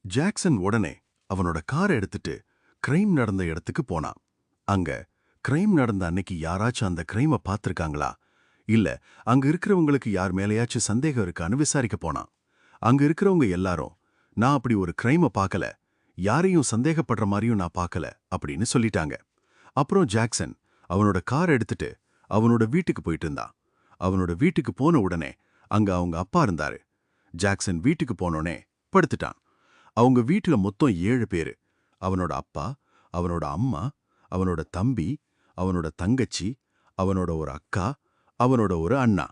Jackson உடனே அவனோட காரை எடுத்துட்டு கிரைம் நடந்த இடத்துக்கு போனான். அங்க கிரைம் நடந்த அன்னைக்கு யாராச்சும் அந்த கிரைமை பார்த்திருக்காங்களா, இல்ல அங்க இருக்கிறவங்களுக்கு யார் மேலேயாச்சும் சந்தேகம் இருக்கான்னு விசாரிக்க போனான். அங்க இருக்கிறவங்க எல்லாரும், நான் அப்படி ஒரு கிரைமை பார்க்கல, யாரையும் சந்தேகப்படுற மாதிரியும் நான் பார்க்கல அப்படின்னு சொல்லிட்டாங்க. அப்புறம் ஜாக்சன் அவனோட கார் எடுத்துட்டு அவனோட வீட்டுக்கு போயிட்டு இருந்தான். அவனோட வீட்டுக்கு போன உடனே அங்க அவங்க அப்பா இருந்தாரு. ஜாக்சன் வீட்டுக்கு போனோனே படுத்துட்டான். அவங்க வீட்டுல மொத்தம் 7 பேரு. அவனோட அப்பா, அவனோட அம்மா, அவனோட தம்பி, அவனோட தங்கச்சி, அவனோட ஒரு அக்கா, அவனோட ஒரு அண்ணா.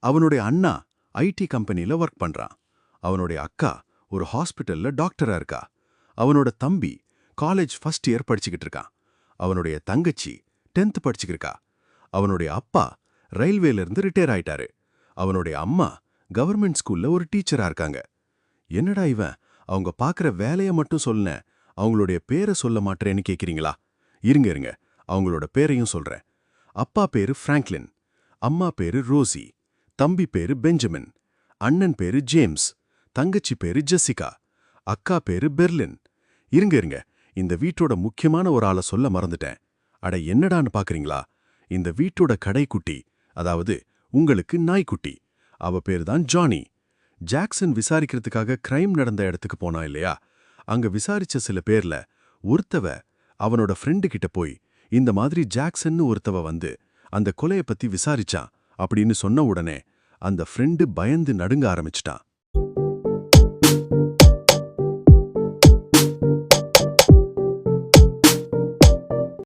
அவனுடைய அண்ணா ஐடி கம்பெனில ஒர்க் பண்றான். அவனுடைய அக்கா ஒரு ஹாஸ்பிட்டல்ல டாக்டரா இருக்கா. அவனோட தம்பி காலேஜ் ஃபர்ஸ்ட் இயர் படிச்சுக்கிட்டு இருக்கான். அவனுடைய தங்கச்சி 10th படிச்சுக்கிட்டு இருக்கா. அவனுடைய அப்பா ரயில்வேல இருந்து ரிட்டையர் ஆயிட்டாரு. அவனுடைய அம்மா கவர்மெண்ட் ஸ்கூல்ல ஒரு டீச்சரா இருக்காங்க. என்னடா இவன் அவங்க பார்க்குற வேலைய மட்டும் சொன்னேன், அவங்களுடைய பேரை சொல்ல மாட்டேன்னு கேட்குறீங்களா? இருங்க இருங்க, அவங்களோட பேரையும் சொல்றேன். அப்பா பேரு பிராங்க்லின், அம்மா பேரு ரோசி, தம்பி பேரு பெஞ்சமின், அண்ணன் பேரு ஜேம்ஸ், தங்கச்சி பேரு ஜெசிகா, அக்கா பேரு பெர்லின். இருங்க இருங்க, இந்த வீட்டோட முக்கியமான ஒரு ஆளை சொல்ல மறந்துட்டேன். அட என்னடான்னு பாக்குறீங்களா? இந்த வீட்டோட கடைக்குட்டி, அதாவது உங்களுக்கு நாய்க்குட்டி. அவ பேரு தான் ஜானி. ஜாக்சன் விசாரிக்கிறதுக்காக கிரைம் நடந்த இடத்துக்கு போனான் இல்லையா? அங்க விசாரிச்ச சில பேர்ல ஒருத்தவ அவனோட ஃப்ரெண்டு கிட்ட போய், இந்த மாதிரி ஜாக்சன்னு ஒருத்தவ வந்து அந்த கொலைய பத்தி விசாரிச்சான் அப்படின்னு சொன்ன உடனே அந்த ஃப்ரெண்டு பயந்து நடுங்க ஆரம்பிச்சிட்டான்.